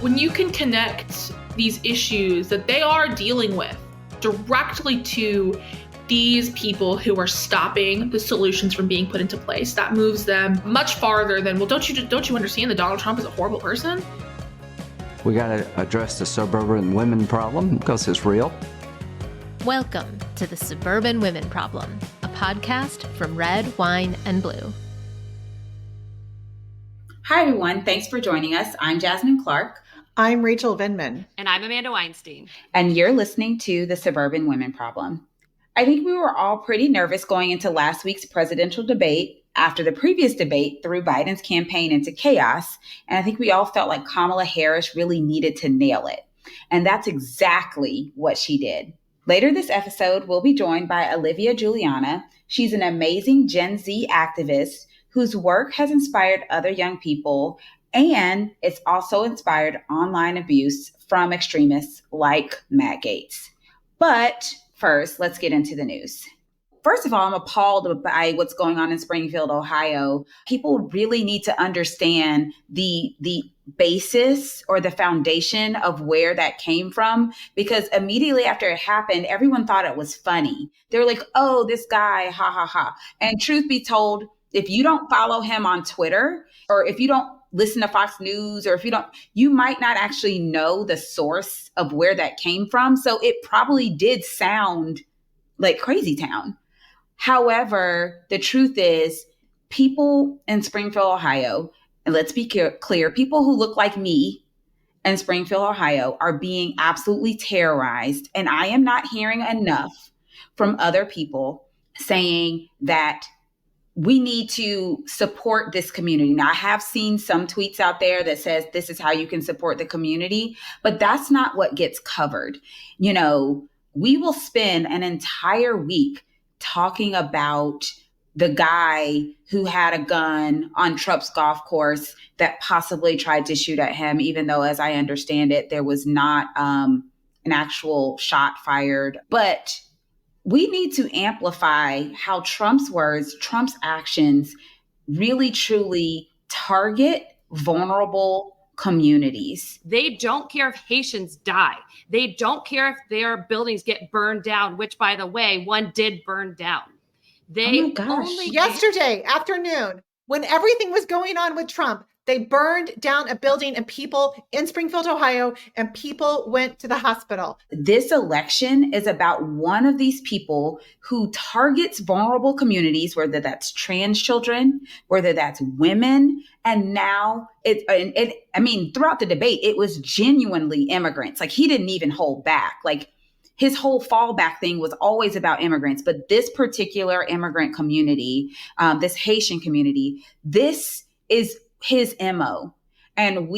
when you can connect these issues that they are dealing with directly to these people who are stopping the solutions from being put into place, that moves them much farther than, well, don't you understand that Donald Trump is a horrible person? We got to address the suburban women problem because it's real. Welcome to the Suburban Women Problem, a podcast from Red, Wine, and Blue. Hi, everyone. Thanks for joining us. I'm Jasmine Clark. I'm Rachel Vindman. And I'm Amanda Weinstein. And you're listening to the Suburban Women Problem. I think we were all pretty nervous going into last week's presidential debate after the previous debate threw Biden's campaign into chaos. And I think we all felt like Kamala Harris really needed to nail it. And that's exactly what she did. Later this episode, we'll be joined by Olivia Julianna. She's an amazing Gen Z activist whose work has inspired other young people, and it's also inspired online abuse from extremists like Matt Gaetz. But first, let's get into the news. First of all, I'm appalled by what's going on in Springfield, Ohio. People really need to understand the basis or the foundation of where that came from, because immediately after it happened, everyone thought it was funny. They were like, oh, this guy, ha, ha, ha. And truth be told, if you don't follow him on Twitter, or if you don't listen to Fox News, or if you don't, you might not actually know the source of where that came from. So it probably did sound like Crazy Town. However, the truth is, people in Springfield, Ohio, and let's be clear, people who look like me in Springfield, Ohio, are being absolutely terrorized. And I am not hearing enough from other people saying that we need to support this community. Now, I have seen some tweets out there that says this is how you can support the community, but that's not what gets covered. You know, we will spend an entire week talking about the guy who had a gun on Trump's golf course that possibly tried to shoot at him, even though, as I understand it, there was not an actual shot fired. But we need to amplify how Trump's words, Trump's actions really, truly target vulnerable communities. They don't care if Haitians die. They don't care if their buildings get burned down, which, by the way, one did burn down. They only yesterday afternoon, when everything was going on with Trump, they burned down a building and people in Springfield, Ohio, and people went to the hospital. This election is about one of these people who targets vulnerable communities, whether that's trans children, whether that's women. And now throughout the debate, it was genuinely immigrants. Like, he didn't even hold back. Like, his whole fallback thing was always about immigrants. But this particular immigrant community, this Haitian community, this is his MO. And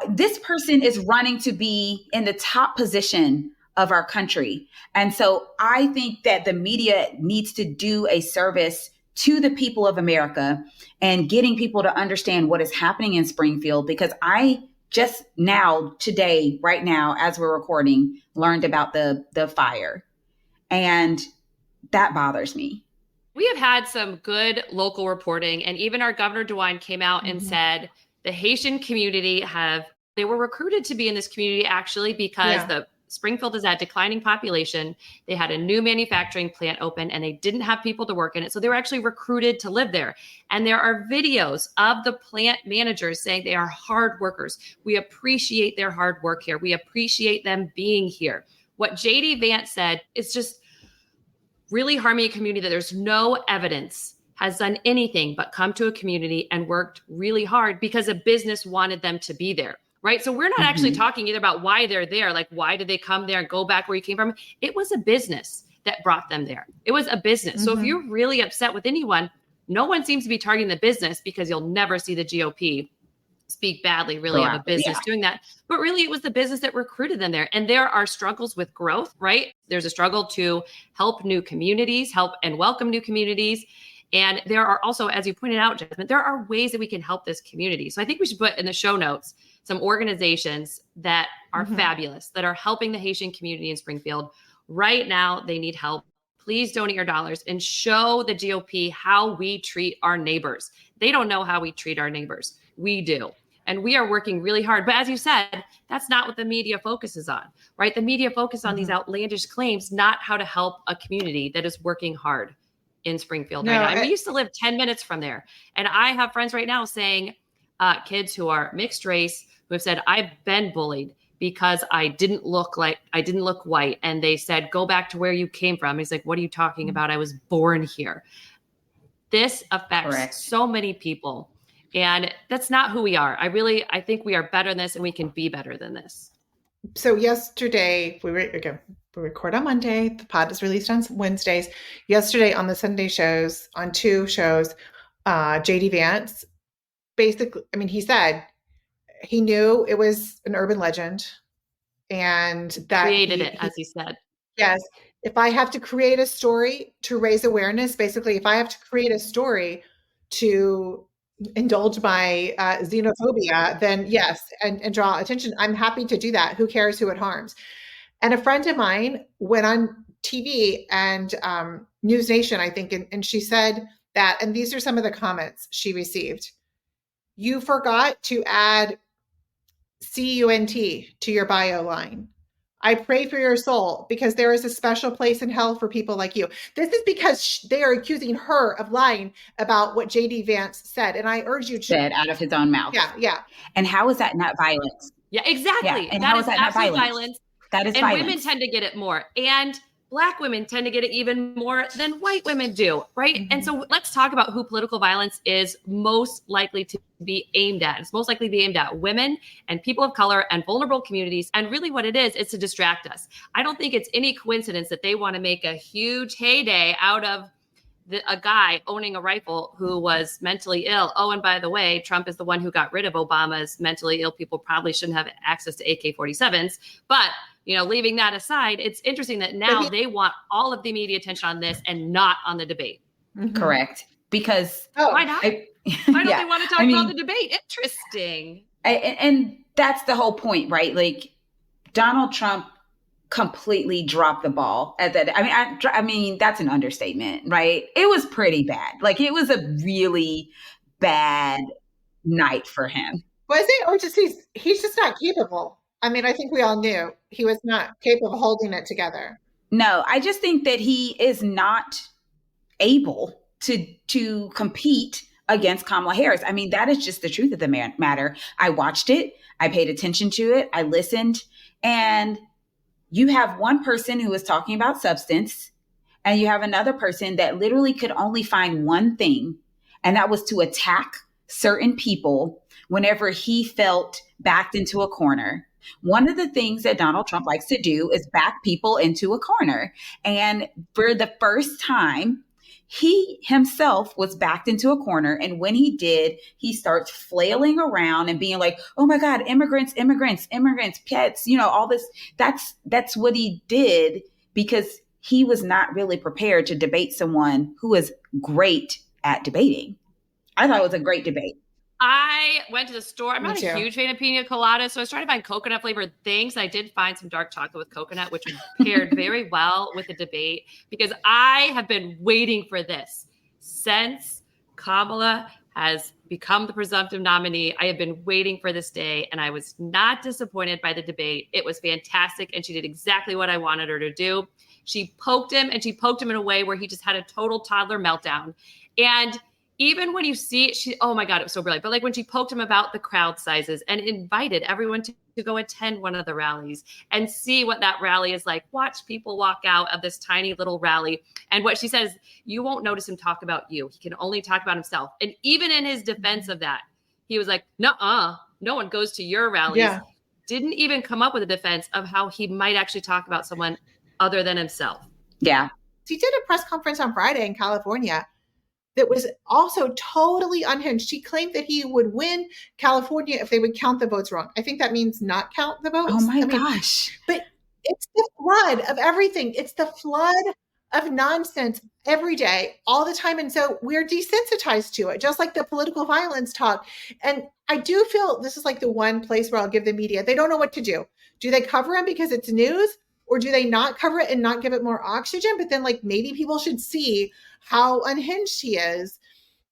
this person is running to be in the top position of our country. And so I think that the media needs to do a service to the people of America and getting people to understand what is happening in Springfield, because I just now, today, right now, as we're recording, learned about the fire. And that bothers me. We have had some good local reporting, and even our Governor DeWine came out and said the Haitian community they were recruited to be in this community actually because the Springfield is at declining population. They had a new manufacturing plant open and they didn't have people to work in it. So they were actually recruited to live there. And there are videos of the plant managers saying they are hard workers. We appreciate their hard work here. We appreciate them being here. What JD Vance said is just really harming a community that there's no evidence has done anything but come to a community and worked really hard because a business wanted them to be there, right? So we're not actually talking either about why they're there, like why did they come there and go back where you came from? It was a business that brought them there. It was a business. So if you're really upset with anyone, no one seems to be targeting the business, because you'll never see the GOP speak badly really of a business doing that. But really, it was the business that recruited them there. And there are struggles with growth, right? There's a struggle to help new communities, help and welcome new communities. And there are also, as you pointed out, Jasmine, there are ways that we can help this community. So I think we should put in the show notes some organizations that are fabulous, that are helping the Haitian community in Springfield. Right now, they need help. Please donate your dollars and show the GOP how we treat our neighbors. They don't know how we treat our neighbors. We do. And we are working really hard. But as you said, that's not what the media focuses on, right? The media focus on these outlandish claims, not how to help a community that is working hard in Springfield right now. And we used to live 10 minutes from there. And I have friends right now saying, kids who are mixed race, who have said, I've been bullied because I didn't look white. And they said, go back to where you came from. He's like, what are you talking about? I was born here. This affects so many people. And that's not who we are. I think we are better than this, and we can be better than this. So yesterday, we record on Monday. The pod is released on Wednesdays. Yesterday on the Sunday shows, on 2 shows, JD Vance, basically, he said he knew it was an urban legend and that created it, as he said. Yes. If I have to create a story to raise awareness, basically, if I have to create a story to indulge my xenophobia, then yes, and draw attention, I'm happy to do that. Who cares who it harms? And a friend of mine went on TV and News Nation, I think, and she said that, and these are some of the comments she received. You forgot to add CUNT to your bio line. I pray for your soul because there is a special place in hell for people like you. This is because they are accusing her of lying about what JD Vance said. And I urge you to said out of his own mouth. Yeah. And how is that not violence? Yeah, exactly. Yeah. And how is that not violence? That is violence. And women tend to get it more. And Black women tend to get it even more than white women do, right? Mm-hmm. And so let's talk about who political violence is most likely to be aimed at. It's most likely to be aimed at women and people of color and vulnerable communities. And really what it is to distract us. I don't think it's any coincidence that they want to make a huge heyday out of a guy owning a rifle who was mentally ill. Oh, and by the way, Trump is the one who got rid of Obama's mentally ill people probably shouldn't have access to AK-47s. But leaving that aside, it's interesting that now they want all of the media attention on this and not on the debate. Mm-hmm. Correct. Because why not? Why don't they want to talk about the debate? Interesting. And that's the whole point, right? Like Donald Trump completely dropped the ball at that. I mean, that's an understatement, right? It was pretty bad. Like it was a really bad night for him. Was it? Or just he's just not capable. I think we all knew he was not capable of holding it together. No, I just think that he is not able to compete against Kamala Harris. That is just the truth of the matter. I watched it. I paid attention to it. I listened. And you have one person who is talking about substance, and you have another person that literally could only find one thing, and that was to attack certain people whenever he felt backed into a corner. One of the things that Donald Trump likes to do is back people into a corner. And for the first time, he himself was backed into a corner. And when he did, he starts flailing around and being like, oh my God, immigrants, pets, all this. That's what he did because he was not really prepared to debate someone who is great at debating. I thought it was a great debate. I went to the store. I'm not a huge fan of pina coladas, so I was trying to find coconut flavored things. I did find some dark chocolate with coconut, which paired very well with the debate because I have been waiting for this since Kamala has become the presumptive nominee. I have been waiting for this day, and I was not disappointed by the debate. It was fantastic, and she did exactly what I wanted her to do. She poked him, and she poked him in a way where he just had a total toddler meltdown. And even when you see it, oh my God, it was so brilliant. But like when she poked him about the crowd sizes and invited everyone to go attend one of the rallies and see what that rally is like, watch people walk out of this tiny little rally. And what she says, you won't notice him talk about you. He can only talk about himself. And even in his defense of that, he was like, nuh-uh, no one goes to your rallies. Yeah. Didn't even come up with a defense of how he might actually talk about someone other than himself. Yeah. He did a press conference on Friday in California that was also totally unhinged. She claimed that he would win California if they would count the votes wrong. I think that means not count the votes. Oh my gosh. But it's the flood of everything. It's the flood of nonsense every day, all the time. And so we're desensitized to it, just like the political violence talk. And I do feel this is like the one place where I'll give the media, they don't know what to do. Do they cover him because it's news? Or do they not cover it and not give it more oxygen? But then like maybe people should see how unhinged he is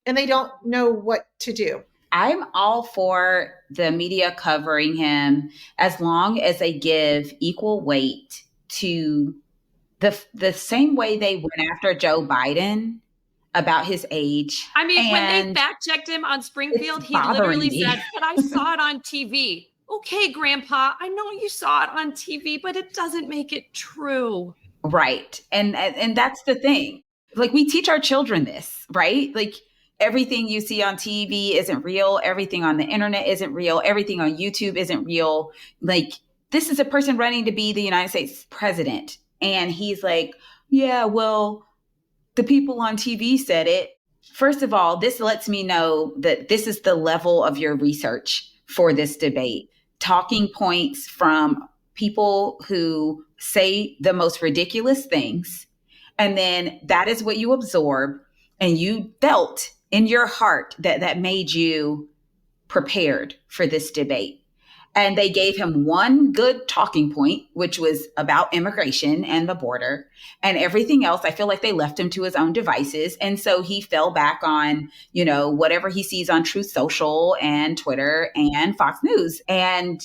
and they don't know what to do. I'm all for the media covering him as long as they give equal weight to the same way they went after Joe Biden about his age. I mean, when they fact checked him on Springfield, he literally said, but I saw it on TV. Okay, Grandpa, I know you saw it on TV, but it doesn't make it true. Right. And that's the thing. Like, we teach our children this, right? Like, everything you see on TV isn't real. Everything on the internet isn't real. Everything on YouTube isn't real. Like, this is a person running to be the United States president. And he's like, yeah, well, the people on TV said it. First of all, this lets me know that this is the level of your research for this debate. Talking points from people who say the most ridiculous things. And then that is what you absorb, and you felt in your heart that made you prepared for this debate. And they gave him one good talking point, which was about immigration and the border, and everything else. I feel like they left him to his own devices. And so he fell back on, whatever he sees on Truth Social and Twitter and Fox News. And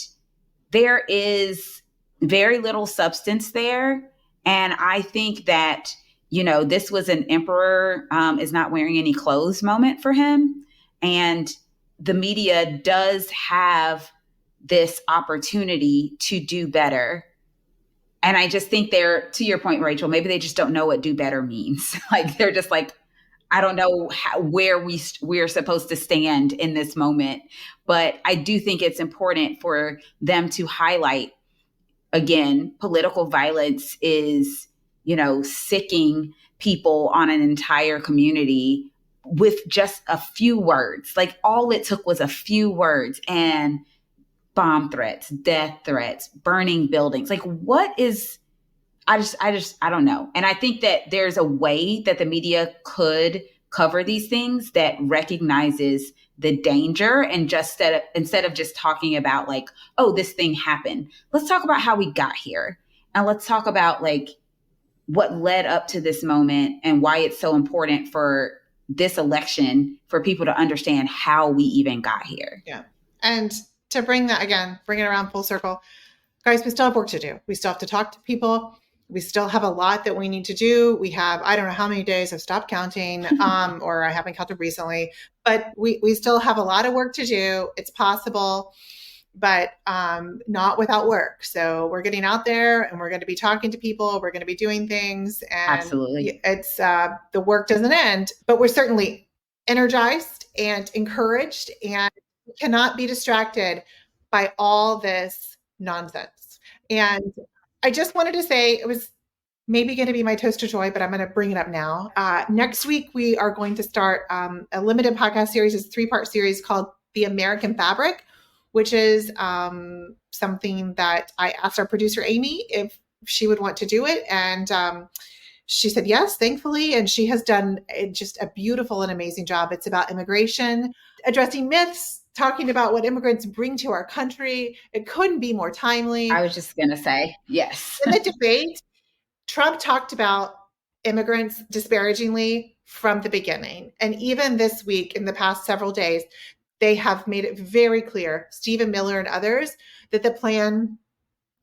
there is very little substance there. And I think that, this was an emperor is not wearing any clothes moment for him. And the media does have this opportunity to do better. And I just think they're, to your point, Rachel, maybe they just don't know what do better means. Like, they're just like, I don't know where we're supposed to stand in this moment. But I do think it's important for them to highlight, again, political violence is, sicking people on an entire community with just a few words. Like, all it took was a few words, and bomb threats, death threats, burning buildings. Like, what is, I don't know. And I think that there's a way that the media could cover these things that recognizes the danger, and just instead of just talking about like, oh, this thing happened, let's talk about how we got here. And let's talk about like what led up to this moment and why it's so important for this election for people to understand how we even got here. Yeah. And to bring it around full circle, guys, we still have work to do. We still have to talk to people. We still have a lot that we need to do. We have, I don't know how many days I've stopped counting, or I haven't counted recently, but we still have a lot of work to do. It's possible, but not without work. So we're getting out there, and we're going to be talking to people. We're going to be doing things. And absolutely, it's the work doesn't end, but we're certainly energized and encouraged, and cannot be distracted by all this nonsense. And I just wanted to say, it was maybe going to be my toast of joy, but I'm going to bring it up now. Next week, we are going to start a limited podcast series. It's a 3-part series called The American Fabric, which is something that I asked our producer, Amy, if she would want to do it. And she said yes, thankfully. And she has done just a beautiful and amazing job. It's about immigration, addressing myths, talking about what immigrants bring to our country. It couldn't be more timely. I was just going to say, yes. In the debate, Trump talked about immigrants disparagingly from the beginning. And even this week, in the past several days, they have made it very clear, Stephen Miller and others, that the plan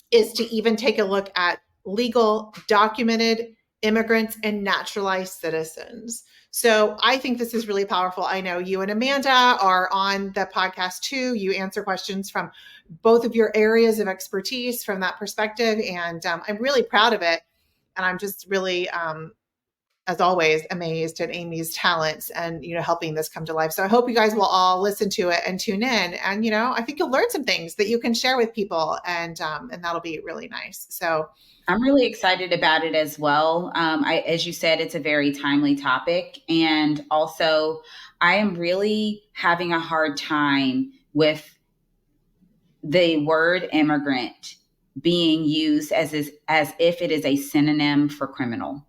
is to even take a look at legal, documented immigrants and naturalized citizens. So I think this is really powerful. I know you and Amanda are on the podcast too. You answer questions from both of your areas of expertise from that perspective. And I'm really proud of it. And I'm just really, as always, amazed at Amy's talents and, helping this come to life. So I hope you guys will all listen to it and tune in. And, I think you'll learn some things that you can share with people, and that'll be really nice. So I'm really excited about it as well. As you said, it's a very timely topic. And also, I am really having a hard time with the word immigrant being used as if it is a synonym for criminal.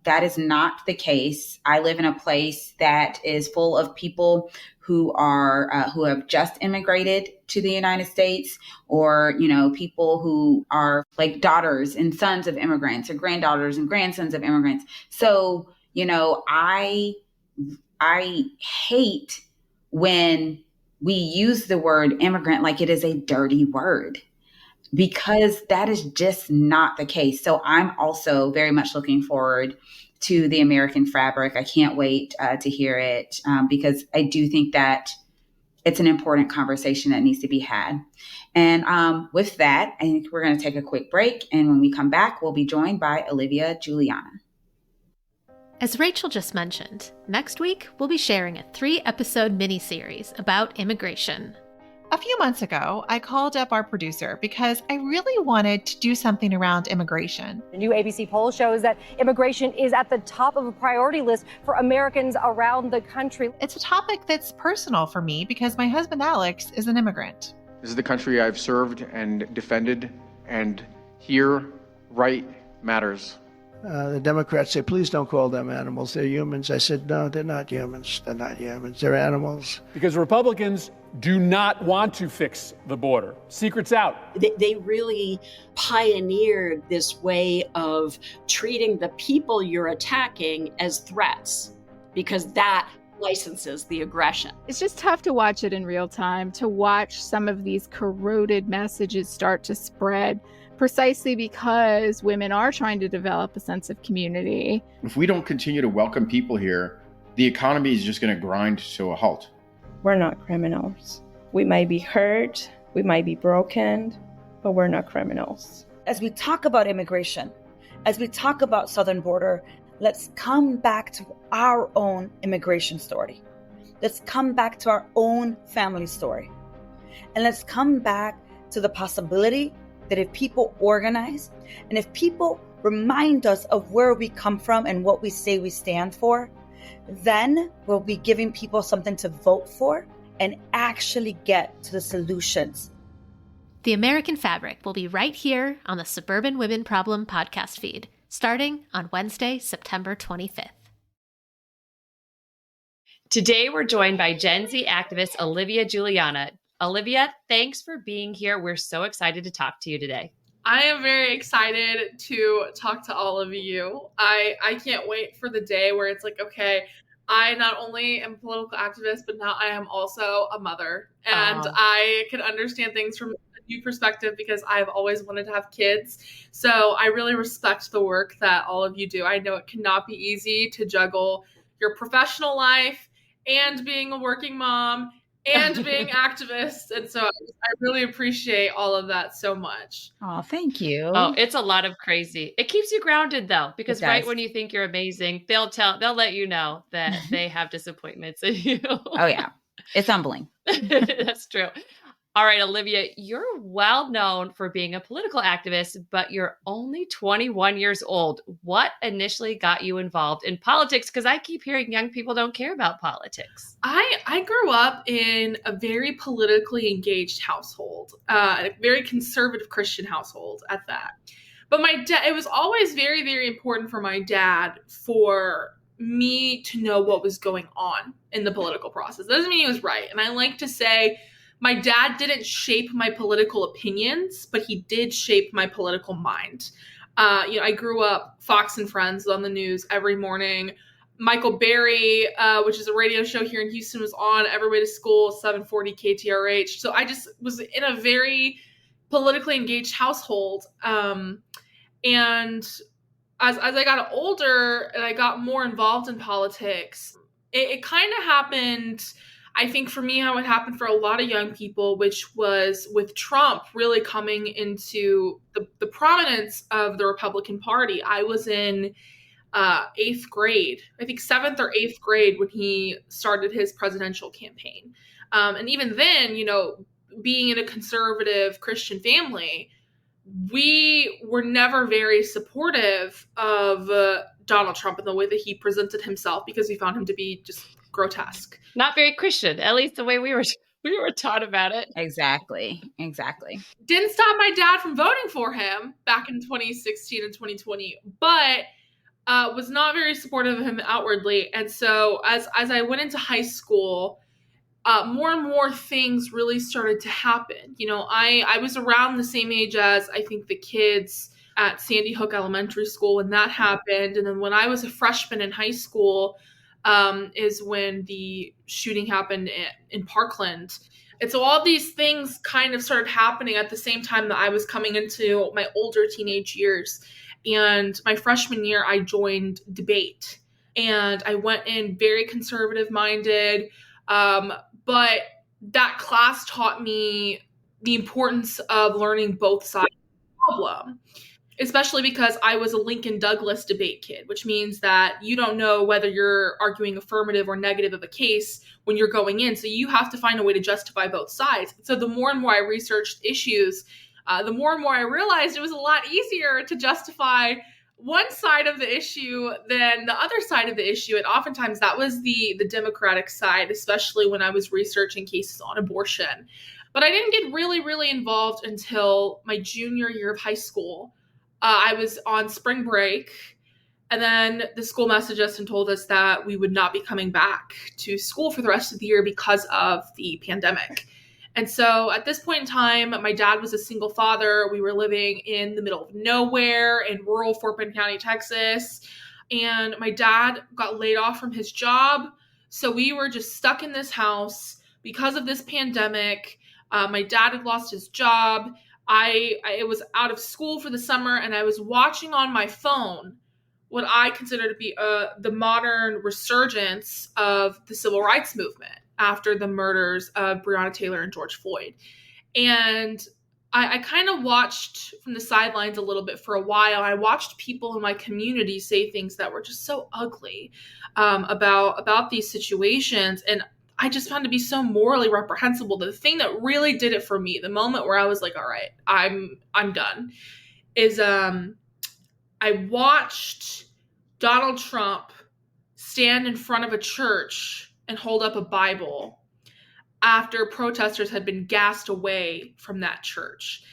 That is not the case. I live in a place that is full of people who are who have just immigrated to the United States, or people who are like daughters and sons of immigrants, or granddaughters and grandsons of immigrants. So I hate when we use the word immigrant like it is a dirty word, because that is just not the case. So I'm also very much looking forward to the American Fabric. I can't wait to hear it because I do think that it's an important conversation that needs to be had. And with that, I think we're going to take a quick break. And when we come back, we'll be joined by Olivia Julianna. As Rachel just mentioned, next week we'll be sharing a 3-episode miniseries about immigration. A few months ago, I called up our producer because I really wanted to do something around immigration. A new ABC poll shows that immigration is at the top of a priority list for Americans around the country. It's a topic that's personal for me because my husband, Alex, is an immigrant. This is the country I've served and defended, and here, right matters. The Democrats say, please don't call them animals. They're humans. I said, no, they're not humans. They're not humans. They're animals. Because Republicans do not want to fix the border. Secret's out. They really pioneered this way of treating the people you're attacking as threats, because that licenses the aggression. It's just tough to watch it in real time, to watch some of these corroded messages start to spread, precisely because women are trying to develop a sense of community. If we don't continue to welcome people here, the economy is just going to grind to a halt. We're not criminals. We might be hurt, we might be broken, but we're not criminals. As we talk about immigration, as we talk about southern border, let's come back to our own immigration story. Let's come back to our own family story. And let's come back to the possibility that if people organize and if people remind us of where we come from and what we say we stand for, then we'll be giving people something to vote for and actually get to the solutions. The American Fabric will be right here on the Suburban Women Problem podcast feed, starting on Wednesday, September 25th. Today, we're joined by Gen Z activist Olivia Julianna. Olivia, thanks for being here. We're so excited to talk to you today. I am very excited to talk to all of you. I can't wait for the day where it's like, okay, I not only am a political activist, but now I am also a mother. And I can understand things from a new perspective because I've always wanted to have kids. So I really respect the work that all of you do. I know it cannot be easy to juggle your professional life and being a working mom and being activist. And so I really appreciate all of that so much. Oh, thank you. Oh, it's a lot of crazy. It keeps you grounded though, because right when you think you're amazing, they'll let you know that they have disappointments in you. Oh yeah. It's humbling. That's true. All right, Olivia, you're well known for being a political activist, but you're only 21 years old. What initially got you involved in politics? Because I keep hearing young people don't care about politics. I grew up in a very politically engaged household, a very conservative Christian household at that. But my dad, it was always very, very important for my dad for me to know what was going on in the political process. That doesn't mean he was right. And I like to say, my dad didn't shape my political opinions, but he did shape my political mind. I grew up, Fox and Friends on the news every morning. Michael Berry, which is a radio show here in Houston, was on every way to school, 740 KTRH. So I just was in a very politically engaged household. And as I got older and I got more involved in politics, it kind of happened, I think for me, how it happened for a lot of young people, which was with Trump really coming into the prominence of the Republican Party. I was in 8th grade, I think 7th or 8th grade when he started his presidential campaign. And even then, being in a conservative Christian family, we were never very supportive of Donald Trump in the way that he presented himself because we found him to be just grotesque. Not very Christian, at least the way we were taught about it. Exactly. Didn't stop my dad from voting for him back in 2016 and 2020, but was not very supportive of him outwardly. And so as I went into high school, more and more things really started to happen. I was around the same age as I think the kids at Sandy Hook Elementary School when that happened. And then when I was a freshman in high school, is when the shooting happened in Parkland. And so all these things kind of started happening at the same time that I was coming into my older teenage years. And my freshman year, I joined debate. And I went in very conservative minded. But that class taught me the importance of learning both sides of the problem, especially because I was a Lincoln Douglas debate kid, which means that you don't know whether you're arguing affirmative or negative of a case when you're going in. So you have to find a way to justify both sides. So the more and more I researched issues, the more and more I realized it was a lot easier to justify one side of the issue than the other side of the issue. And oftentimes that was the Democratic side, especially when I was researching cases on abortion. But I didn't get really, really involved until my junior year of high school. I was on spring break, and then the school messaged us and told us that we would not be coming back to school for the rest of the year because of the pandemic. And so at this point in time, my dad was a single father. We were living in the middle of nowhere in rural Fort Bend County, Texas. And my dad got laid off from his job. So we were just stuck in this house because of this pandemic. My dad had lost his job. I was out of school for the summer, and I was watching on my phone what I consider to be the modern resurgence of the civil rights movement after the murders of Breonna Taylor and George Floyd. And I kind of watched from the sidelines a little bit for a while. I watched people in my community say things that were just so ugly about these situations. And I just found it to be so morally reprehensible. The thing that really did it for me, the moment where I was like, all right, I'm done, is I watched Donald Trump stand in front of a church and hold up a Bible after protesters had been gassed away from that church.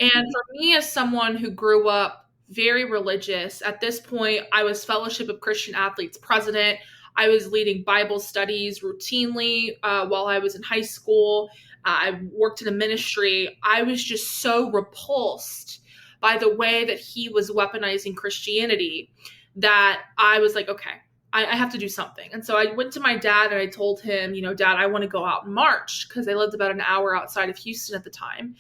And for me, as someone who grew up very religious, at this point, I was Fellowship of Christian Athletes president. I was leading Bible studies routinely while I was in high school. I worked in a ministry. I was just so repulsed by the way that he was weaponizing Christianity that I was like, okay, I have to do something. And so I went to my dad and I told him, Dad, I want to go out and march, because I lived about an hour outside of Houston at the time.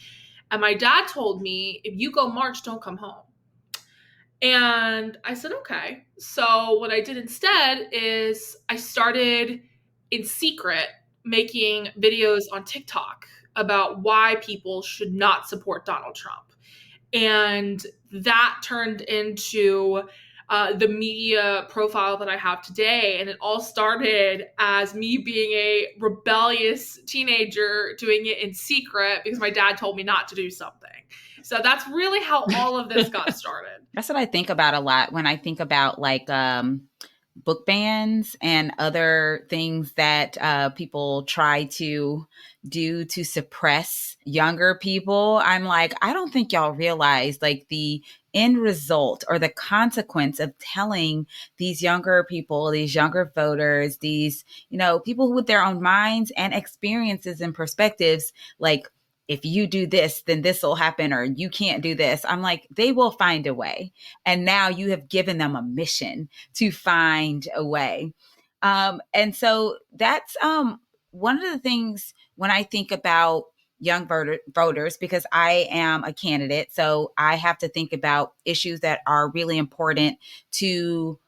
And my dad told me, if you go march, don't come home. And I said, okay. So what I did instead is I started in secret making videos on TikTok about why people should not support Donald Trump. And that turned into the media profile that I have today. And it all started as me being a rebellious teenager doing it in secret because my dad told me not to do something. So that's really how all of this got started. That's what I think about a lot when I think about book bans and other things that people try to do to suppress younger people. I'm like, I don't think y'all realize the end result or the consequence of telling these younger people, these younger voters, these, people with their own minds and experiences and perspectives, if you do this, then this will happen, or you can't do this. I'm like, they will find a way. And now you have given them a mission to find a way. And so that's one of the things when I think about young voters, because I am a candidate. So I have to think about issues that are really important to,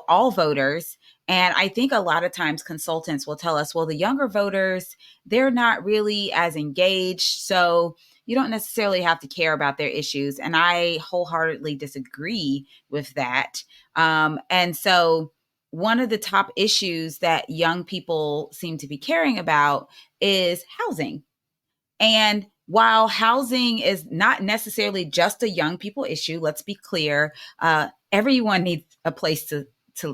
all voters. And I think a lot of times consultants will tell us, well, the younger voters, they're not really as engaged. So you don't necessarily have to care about their issues. And I wholeheartedly disagree with that. And so one of the top issues that young people seem to be caring about is housing. And while housing is not necessarily just a young people issue, let's be clear, everyone needs a place to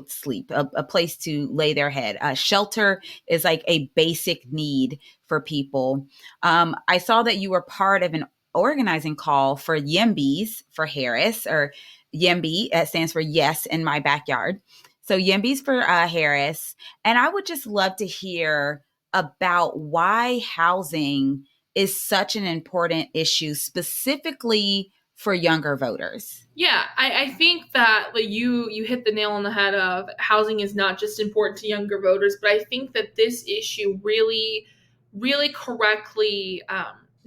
sleep, a place to lay their head. Shelter is like a basic need for people. I saw that you were part of an organizing call for YIMBYs for Harris, or YIMBY stands for Yes in My Backyard. So YIMBYs for Harris. And I would just love to hear about why housing is such an important issue, specifically for younger voters? Yeah, I think that you hit the nail on the head of housing is not just important to younger voters, but I think that this issue really, really correctly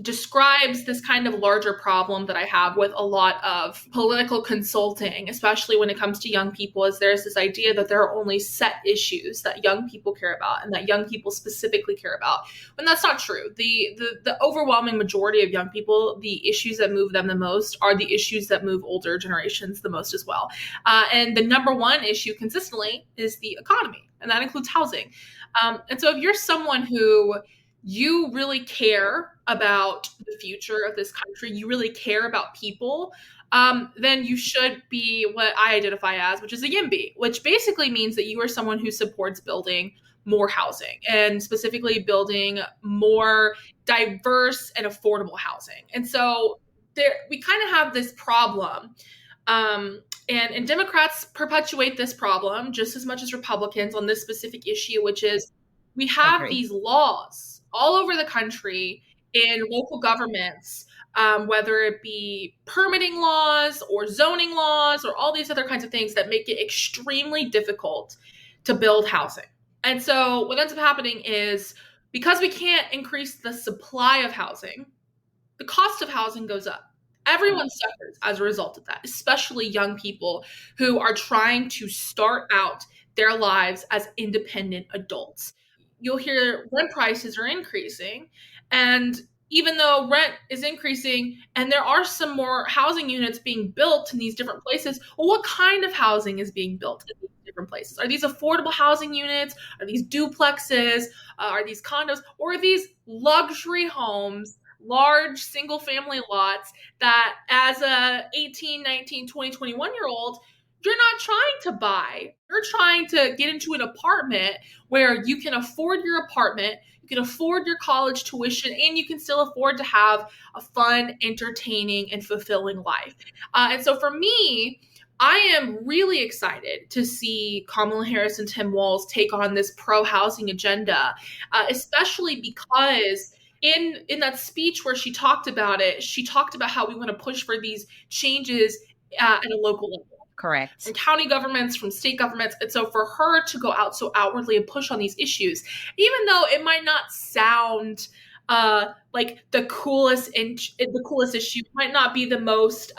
describes this kind of larger problem that I have with a lot of political consulting, especially when it comes to young people, is there's this idea that there are only set issues that young people care about and that young people specifically care about. When that's not true. The overwhelming majority of young people, the issues that move them the most are the issues that move older generations the most as well. And the number one issue consistently is the economy, and that includes housing. And so if you're someone who you really care about the future of this country, you really care about people, then you should be what I identify as, which is a YIMBY, which basically means that you are someone who supports building more housing and specifically building more diverse and affordable housing. And so we kind of have this problem. And Democrats perpetuate this problem just as much as Republicans on this specific issue, which is we have these laws all over the country in local governments, whether it be permitting laws or zoning laws or all these other kinds of things that make it extremely difficult to build housing. And so what ends up happening is because we can't increase the supply of housing, the cost of housing goes up. Everyone suffers as a result of that, especially young people who are trying to start out their lives as independent adults. You'll hear rent prices are increasing, and even though rent is increasing and there are some more housing units being built in these different places, well, what kind of housing is being built in these different places? Are these affordable housing units? Are these duplexes? Are these condos? Or are these luxury homes, large single family lots that as a 18, 19, 20, 21-year-old, you're not trying to buy. You're trying to get into an apartment where you can afford your apartment, you can afford your college tuition, and you can still afford to have a fun, entertaining, and fulfilling life. And so for me, I am really excited to see Kamala Harris and Tim Walz take on this pro-housing agenda, especially because in that speech where she talked about it, she talked about how we want to push for these changes at a local level. Correct. From county governments, from state governments. And so for her to go out so outwardly and push on these issues, even though it might not sound like the coolest issue, might not be the most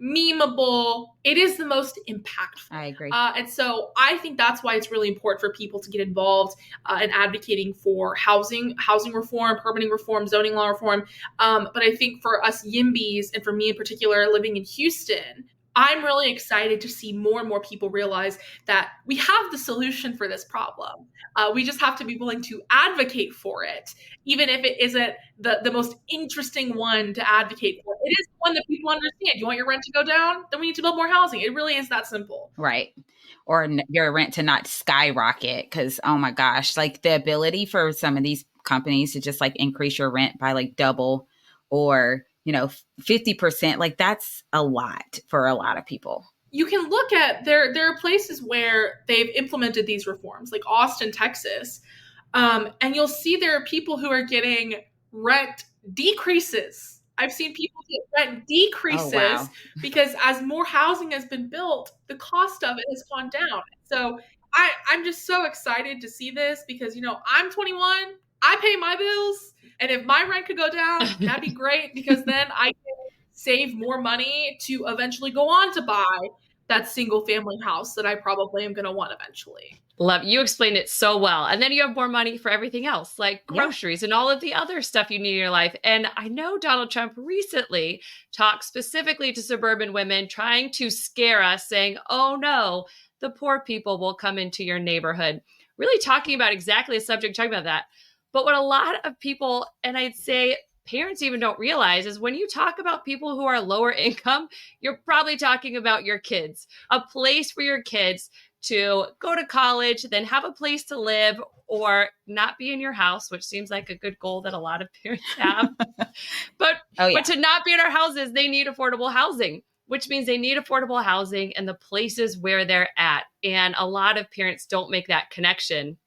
memeable, it is the most impactful. I agree. And so I think that's why it's really important for people to get involved in advocating for housing reform, permitting reform, zoning law reform. But I think for us YIMBYs, and for me in particular, living in Houston, I'm really excited to see more and more people realize that we have the solution for this problem. We just have to be willing to advocate for it, even if it isn't the most interesting one to advocate for. It is one that people understand. You want your rent to go down? Then we need to build more housing. It really is that simple. Right. Or your rent to not skyrocket, because, oh my gosh, like the ability for some of these companies to just like increase your rent by like double or 50%, like that's a lot for a lot of people. You can look at there are places where they've implemented these reforms, like Austin, Texas, and you'll see there are people who are getting rent decreases. I've seen people get rent decreases because as more housing has been built, the cost of it has gone down. So I'm just so excited to see this because, I'm 21, I pay my bills. And if my rent could go down, that'd be great because then I can save more money to eventually go on to buy that single family house that I probably am going to want eventually. Love, you explained it so well. And then you have more money for everything else, like groceries and all of the other stuff you need in your life. And I know Donald Trump recently talked specifically to suburban women, trying to scare us, saying, oh no, the poor people will come into your neighborhood. Really talking about exactly the subject, talking about that. But what a lot of people, and I'd say parents even don't realize, is when you talk about people who are lower income, you're probably talking about your kids, a place for your kids to go to college, then have a place to live or not be in your house, which seems like a good goal that a lot of parents have. But to not be in our houses, they need affordable housing, which means they need affordable housing in the places where they're at. And a lot of parents don't make that connection.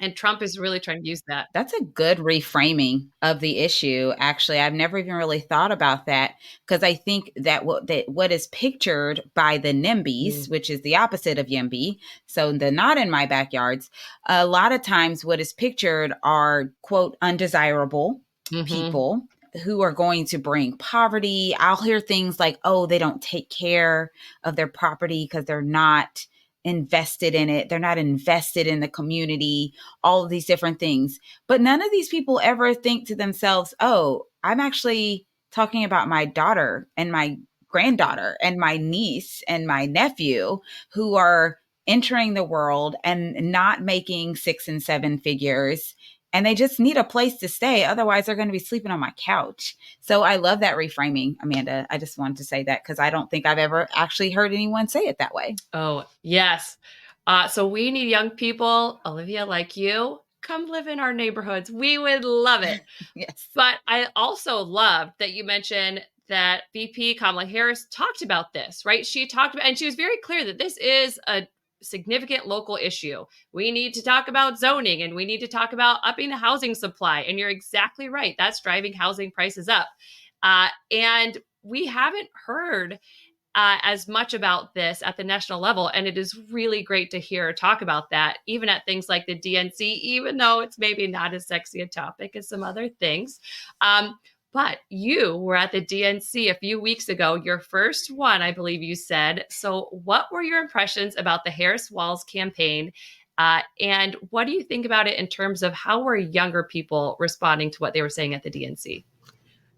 And Trump is really trying to use that. That's a good reframing of the issue. Actually, I've never even really thought about that, because I think that what is pictured by the NIMBYs, which is the opposite of YIMBY, so the not in my backyards, a lot of times what is pictured are, quote, undesirable people who are going to bring poverty. I'll hear things like, oh, they don't take care of their property because they're not invested in it. They're not invested in the community, all of these different things. But none of these people ever think to themselves, oh, I'm actually talking about my daughter and my granddaughter and my niece and my nephew who are entering the world and not making 6 and 7 figures. And they just need a place to stay. Otherwise, they're going to be sleeping on my couch. So I love that reframing, Amanda. I just wanted to say that because I don't think I've ever actually heard anyone say it that way. Oh, yes. So we need young people, Olivia, like you, come live in our neighborhoods. We would love it. Yes. But I also loved that you mentioned that VP Kamala Harris talked about this, right? She talked about, and she was very clear that this is a significant local issue. We need to talk about zoning, and we need to talk about upping the housing supply. And you're exactly right. That's driving housing prices up. And we haven't heard as much about this at the national level. And it is really great to hear her talk about that, even at things like the DNC, even though it's maybe not as sexy a topic as some other things. But you were at the DNC a few weeks ago, your first one, I believe you said. So what were your impressions about the Harris Walz campaign? And what do you think about it in terms of how were younger people responding to what they were saying at the DNC?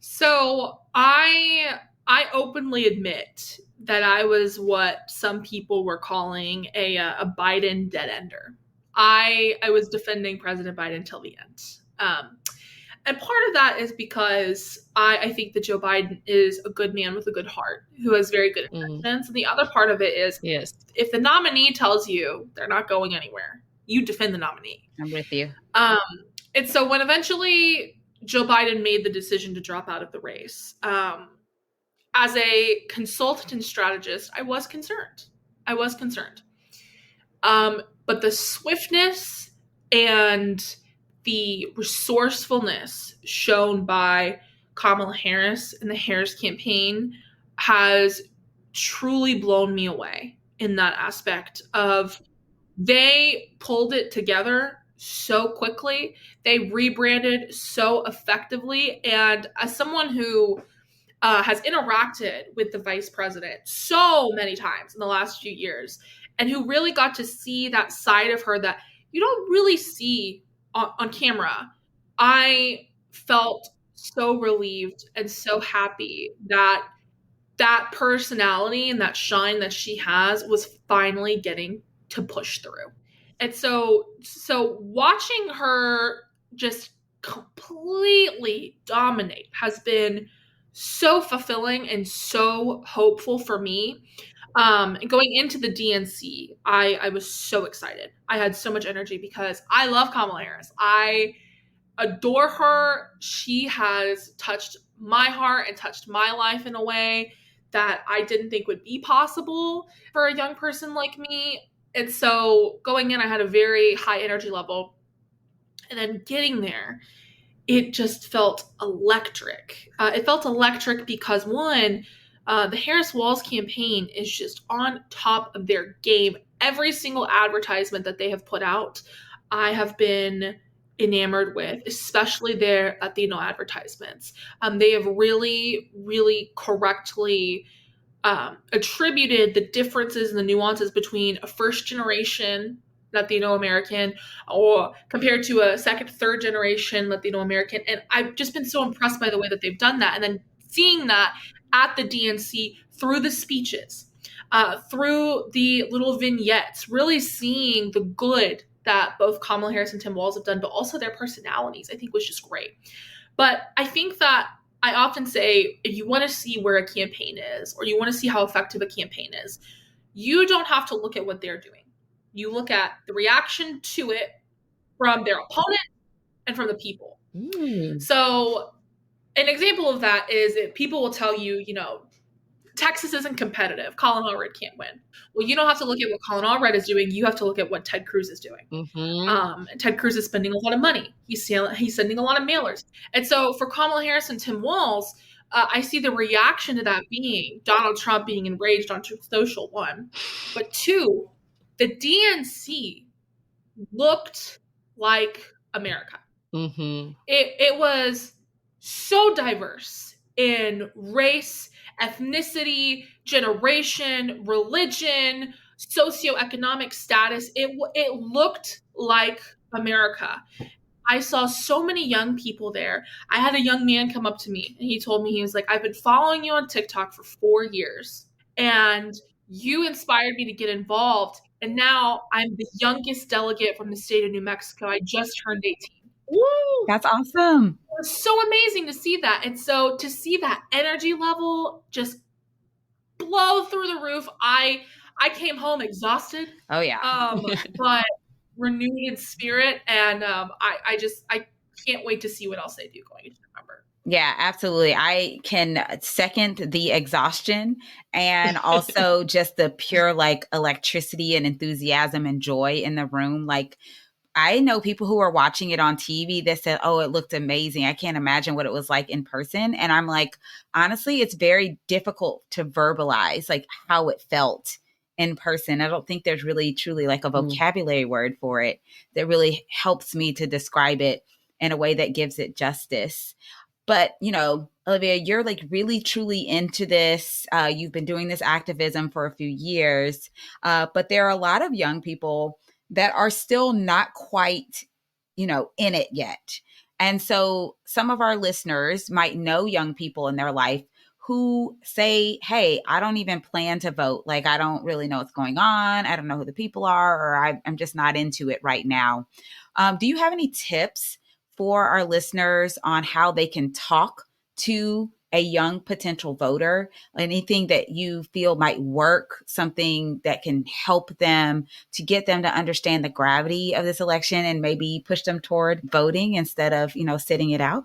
So I openly admit that I was what some people were calling a Biden dead ender. I was defending President Biden till the end. And part of that is because I think that Joe Biden is a good man with a good heart who has very good intentions. And the other part of it is, if the nominee tells you they're not going anywhere, you defend the nominee. I'm with you. And so when eventually Joe Biden made the decision to drop out of the race, as a consultant and strategist, I was concerned. But the swiftness and the resourcefulness shown by Kamala Harris and the Harris campaign has truly blown me away in that aspect of they pulled it together so quickly. They rebranded so effectively. And as someone who has interacted with the vice president so many times in the last few years and who really got to see that side of her that you don't really see on camera, I felt so relieved and so happy that that personality and that shine that she has was finally getting to push through. And so watching her just completely dominate has been so fulfilling and so hopeful for me. Going into the DNC, I was so excited. I had so much energy because I love Kamala Harris. I adore her. She has touched my heart and touched my life in a way that I didn't think would be possible for a young person like me. And so going in, I had a very high energy level. And then getting there, it just felt electric. It felt electric because, one, the Harris Walz campaign is just on top of their game. Every single advertisement that they have put out, I have been enamored with, especially their Latino advertisements. They have really, really correctly attributed the differences and the nuances between a first-generation Latino American or compared to a second, third generation Latino American. And I've just been so impressed by the way that they've done that. And then seeing that at the DNC through the speeches, through the little vignettes, really seeing the good that both Kamala Harris and Tim Walz have done, but also their personalities, I think was just great. But I think that I often say, if you want to see where a campaign is, or you want to see how effective a campaign is, you don't have to look at what they're doing. You look at the reaction to it from their opponent and from the people. So an example of that is that people will tell you, Texas isn't competitive. Colin Allred can't win. Well, you don't have to look at what Colin Allred is doing. You have to look at what Ted Cruz is doing. And Ted Cruz is spending a lot of money. He's sending a lot of mailers. And so for Kamala Harris and Tim Walz, I see the reaction to that being Donald Trump being enraged on Truth Social, one. But two, the DNC looked like America. It was so diverse in race, ethnicity, generation, religion, socioeconomic status. It looked like America. I saw so many young people there. I had a young man come up to me and he told me, he was like, I've been following you on TikTok for 4 years and you inspired me to get involved. And now I'm the youngest delegate from the state of New Mexico. I just turned 18. Woo! That's awesome. It was so amazing to see that. And so to see that energy level just blow through the roof, I came home exhausted. Oh yeah. But renewed in spirit. And I can't wait to see what else they do going into November. Yeah, absolutely. I can second the exhaustion and also just the pure like electricity and enthusiasm and joy in the room. Like, I know people who are watching it on TV that said, oh, it looked amazing. I can't imagine what it was like in person. And I'm like, honestly, it's very difficult to verbalize like how it felt in person. I don't think there's really truly like a vocabulary word for it that really helps me to describe it in a way that gives it justice. But, you know, Olivia, you're like really truly into this. You've been doing this activism for a few years, but there are a lot of young people that are still not quite, you know, in it yet. And so some of our listeners might know young people in their life who say, hey, I don't even plan to vote. Like, I don't really know what's going on. I don't know who the people are, or I'm just not into it right now. Do you have any tips for our listeners on how they can talk to a young potential voter? Anything that you feel might work, something that can help them to get them to understand the gravity of this election and maybe push them toward voting instead of, you know, sitting it out?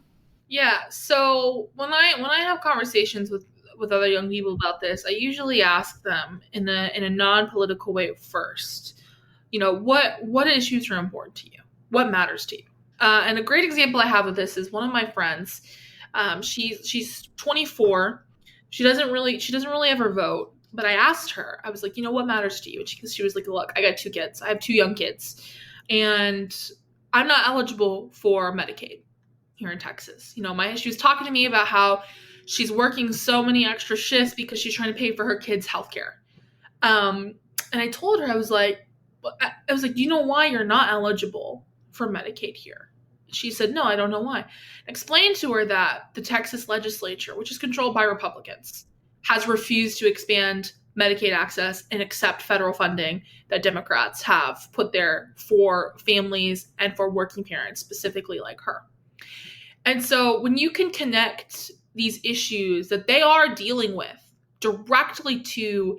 Yeah. So when I have conversations with other young people about this, I usually ask them in a non-political way first, you know, what issues are important to you? What matters to you? And a great example I have of this is one of my friends. She's 24. She doesn't really ever vote. But I asked her, I was like, you know, what matters to you? And she was like, look, I got 2 kids. I have 2 young kids, and I'm not eligible for Medicaid here in Texas. You know, she was talking to me about how she's working so many extra shifts because she's trying to pay for her kids' healthcare. And I told her, I was like, do you know why you're not eligible for Medicaid here? She said, no, I don't know why. I explained to her that the Texas legislature, which is controlled by Republicans, has refused to expand Medicaid access and accept federal funding that Democrats have put there for families and for working parents, specifically like her. And so when you can connect these issues that they are dealing with directly to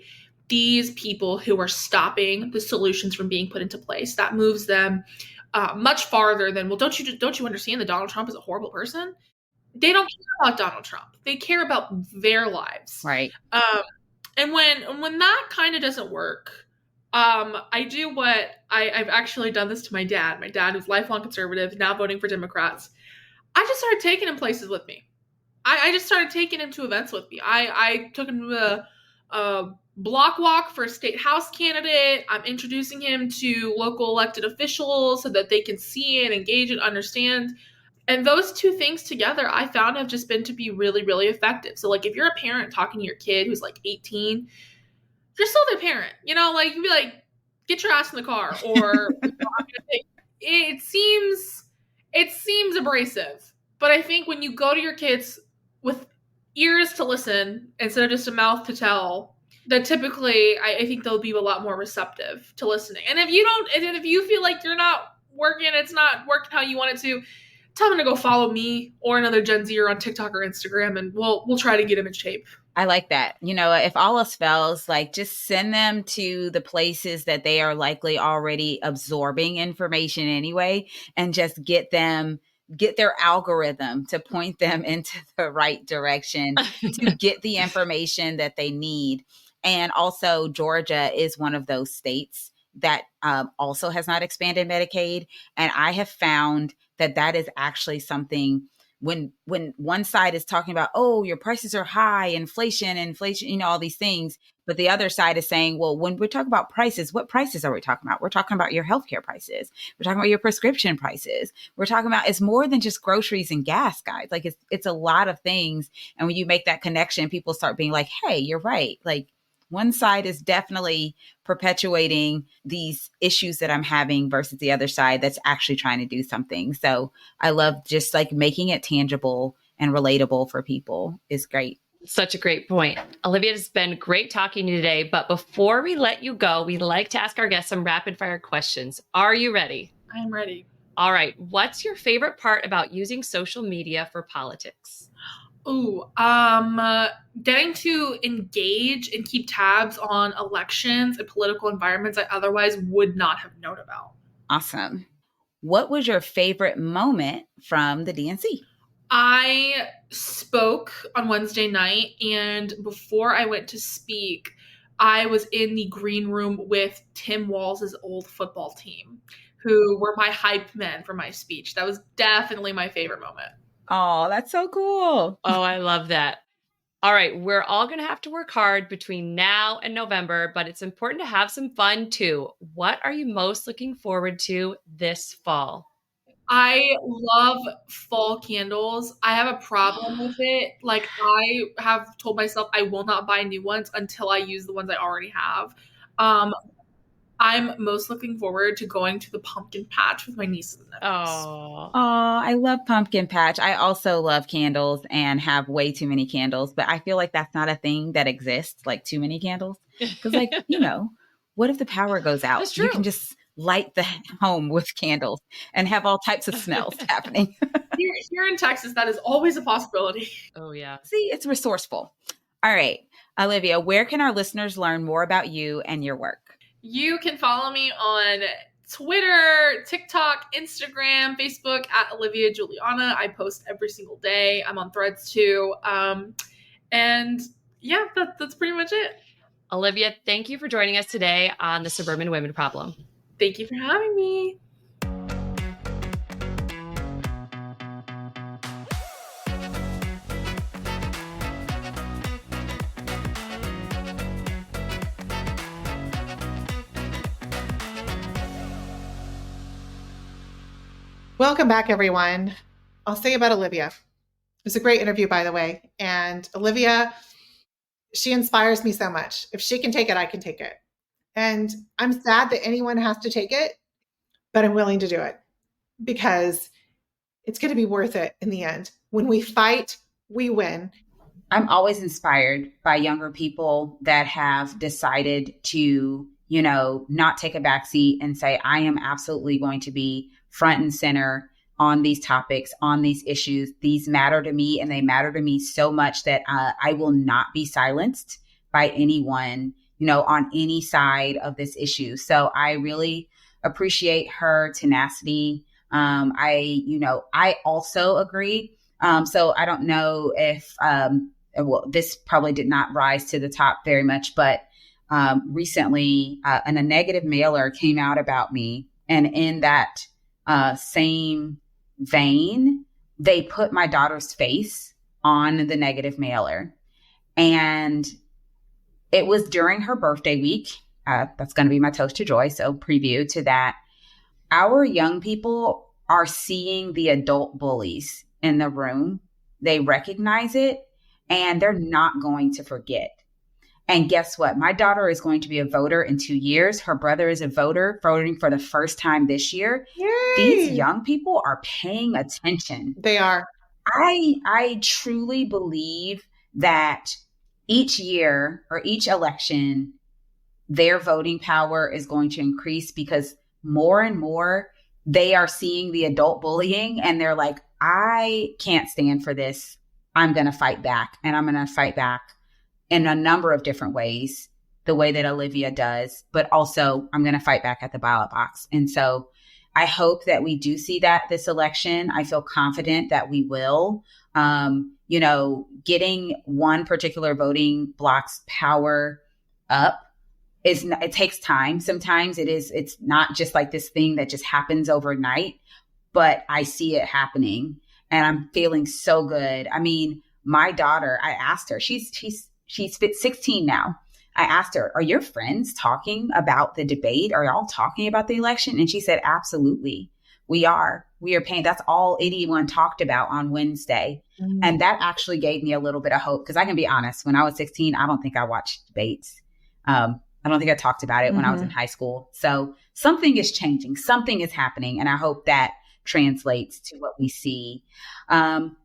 these people who are stopping the solutions from being put into place, that moves them much farther than, well, don't you understand that Donald Trump is a horrible person? They don't care about Donald Trump. They care about their lives. Right. And when that kind of doesn't work, I do what I've actually done this to my dad. My dad, who's lifelong conservative, now voting for Democrats. I just started taking him places with me. I just started taking him to events with me. I took him to a block walk for a state house candidate. I'm introducing him to local elected officials so that they can see and engage and understand. And those 2 things together, I found have just been to be really, really effective. So like if you're a parent talking to your kid who's like 18, you're still their parent, you know, like you'd be like, get your ass in the car, or it seems abrasive. But I think when you go to your kids with ears to listen instead of just a mouth to tell, that typically I think they'll be a lot more receptive to listening. And if you feel like you're not working, it's not working how you want it to, tell them to go follow me or another Gen Zer on TikTok or Instagram, and we'll try to get them in shape. I like that. You know, if all else fails, like just send them to the places that they are likely already absorbing information anyway, and just get them get their algorithm to point them into the right direction to get the information that they need. And also Georgia is one of those states that also has not expanded Medicaid. And I have found that that is actually something when one side is talking about, oh, your prices are high, inflation, all these things. But the other side is saying, well, when we're talking about prices, what prices are we talking about? We're talking about your healthcare prices. We're talking about your prescription prices. We're talking about, it's more than just groceries and gas, guys. Like it's a lot of things. And when you make that connection, people start being like, hey, you're right. Like one side is definitely perpetuating these issues that I'm having versus the other side that's actually trying to do something. So I love just like making it tangible and relatable for people is great. Such a great point. Olivia, it's been great talking to you today. But before we let you go, we like to ask our guests some rapid fire questions. Are you ready? I'm ready. All right. What's your favorite part about using social media for politics? Ooh, getting to engage and keep tabs on elections and political environments I otherwise would not have known about. Awesome. What was your favorite moment from the DNC? I spoke on Wednesday night, and before I went to speak, I was in the green room with Tim Walz's old football team, who were my hype men for my speech. That was definitely my favorite moment. Oh, that's so cool. Oh, I love that. All right. We're all going to have to work hard between now and November, but it's important to have some fun too. What are you most looking forward to this fall? I love fall candles. I have a problem with it. Like, I have told myself I will not buy new ones until I use the ones I already have. I'm most looking forward to going to the pumpkin patch with my nieces and nephews. Oh, I love pumpkin patch. I also love candles and have way too many candles, but I feel like that's not a thing that exists, like too many candles. Because like, what if the power goes out? That's true. You can just light the home with candles and have all types of smells happening. Here in Texas, that is always a possibility. Oh, yeah. See, it's resourceful. All right, Olivia, where can our listeners learn more about you and your work? You can follow me on Twitter, TikTok, Instagram, Facebook at Olivia Julianna. I post every single day. I'm on Threads too. And yeah, that's pretty much it. Olivia, thank you for joining us today on the Suburban Women Problem. Thank you for having me. Welcome back, everyone. I'll say about Olivia. It was a great interview, by the way. And Olivia, she inspires me so much. If she can take it, I can take it. And I'm sad that anyone has to take it, but I'm willing to do it because it's going to be worth it in the end. When we fight, we win. I'm always inspired by younger people that have decided to, not take a backseat and say, I am absolutely going to be front and center on these topics, on these issues. These matter to me, and they matter to me so much that I will not be silenced by anyone, on any side of this issue. So I really appreciate her tenacity. I also agree. So I don't know if, this probably did not rise to the top very much, but recently a negative mailer came out about me. And in that same vein, they put my daughter's face on the negative mailer. And it was during her birthday week. That's going to be my toast to joy. So preview to that. Our young people are seeing the adult bullies in the room. They recognize it and they're not going to forget. And guess what? My daughter is going to be a voter in 2 years. Her brother is a voter, voting for the first time this year. Yay! These young people are paying attention. They are. I truly believe that each year or each election, their voting power is going to increase because more and more they are seeing the adult bullying and they're like, I can't stand for this. I'm going to fight back, and I'm going to fight back in a number of different ways, the way that Olivia does, but also I'm going to fight back at the ballot box. And so I hope that we do see that this election. I feel confident that we will. Getting one particular voting block's power up it takes time. Sometimes it's not just like this thing that just happens overnight, but I see it happening and I'm feeling so good. I mean, my daughter, I asked her, she's 16 now. I asked her, are your friends talking about the debate? Are y'all talking about the election? And she said, absolutely. We are paying. That's all anyone talked about on Wednesday. Mm-hmm. And that actually gave me a little bit of hope because I can be honest, when I was 16, I don't think I watched debates. I don't think I talked about it when I was in high school. So something is changing. Something is happening. And I hope that translates to what we see.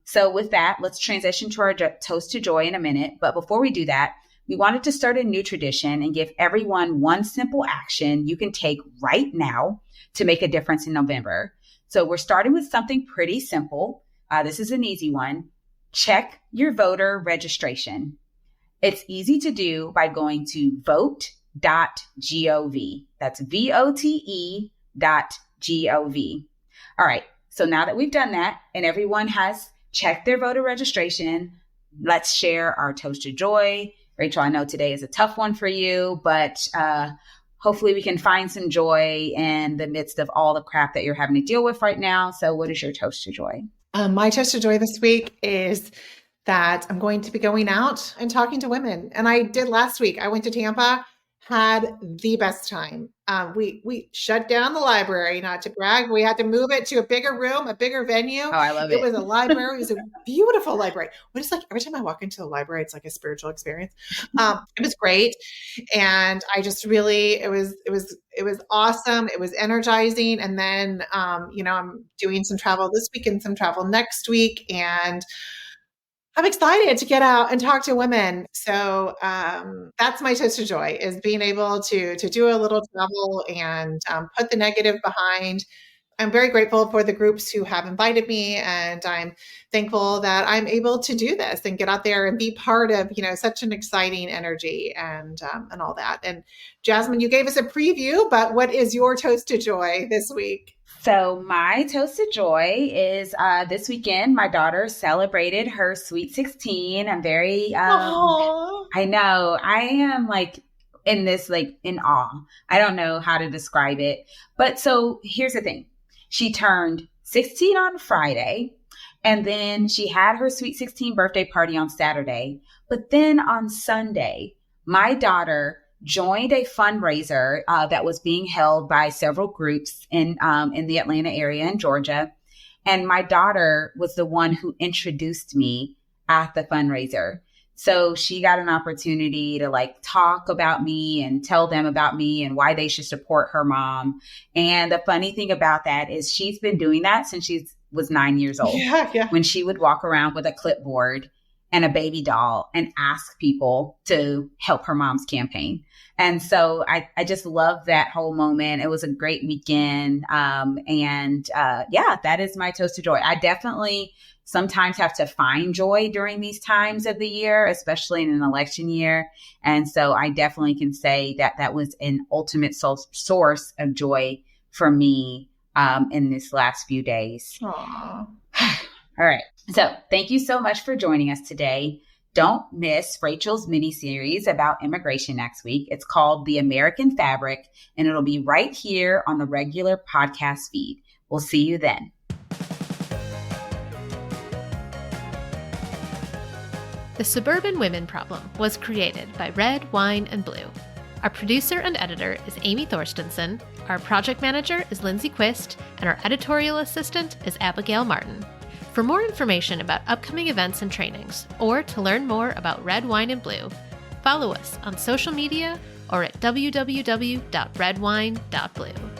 So with that, let's transition to our toast to joy in a minute. But before we do that, we wanted to start a new tradition and give everyone one simple action you can take right now to make a difference in November. So we're starting with something pretty simple. This is an easy one. Check your voter registration. It's easy to do by going to vote.gov. That's vote.gov. All right. So now that we've done that and everyone has checked their voter registration, let's share our toast to joy. Rachel, I know today is a tough one for you, but hopefully we can find some joy in the midst of all the crap that you're having to deal with right now. So what is your toast to joy? My toast to joy this week is that I'm going to be going out and talking to women. And I did last week. I went to Tampa, had the best time. We shut down the library, not to brag. We had to move it to a bigger room, a bigger venue. Oh, I love it. It was a library. It was a beautiful library. But it's like every time I walk into the library, it's like a spiritual experience. It was great. And I just really, it was awesome. It was energizing. And then, I'm doing some travel this week and some travel next week. And I'm excited to get out and talk to women. So that's my toast to joy, is being able to do a little travel and put the negative behind. I'm very grateful for the groups who have invited me, and I'm thankful that I'm able to do this and get out there and be part of, such an exciting energy and all that. And Jasmine, you gave us a preview, but what is your toast to joy this week? So my toast to joy is this weekend, my daughter celebrated her sweet 16. I'm very, I know, I am in awe. I don't know how to describe it. But so here's the thing. She turned 16 on Friday, and then she had her sweet 16 birthday party on Saturday. But then on Sunday, my daughter joined a fundraiser that was being held by several groups in the Atlanta area in Georgia. And my daughter was the one who introduced me at the fundraiser. So she got an opportunity to talk about me and tell them about me and why they should support her mom. And the funny thing about that is she's been doing that since she was 9 years old. Yeah. When she would walk around with a clipboard and a baby doll and ask people to help her mom's campaign. And so I just love that whole moment. It was a great weekend. That is my toast to joy. I definitely sometimes have to find joy during these times of the year, especially in an election year. And so I definitely can say that was an ultimate source of joy for me in this last few days. Aww. All right. So thank you so much for joining us today. Don't miss Rachel's mini-series about immigration next week. It's called The American Fabric, and it'll be right here on the regular podcast feed. We'll see you then. The Suburban Women Problem was created by Red, Wine, and Blue. Our producer and editor is Amy Thorstensen, our project manager is Lindsay Quist, and our editorial assistant is Abigail Martin. For more information about upcoming events and trainings, or to learn more about Red, Wine, and Blue, follow us on social media or at www.redwine.blue.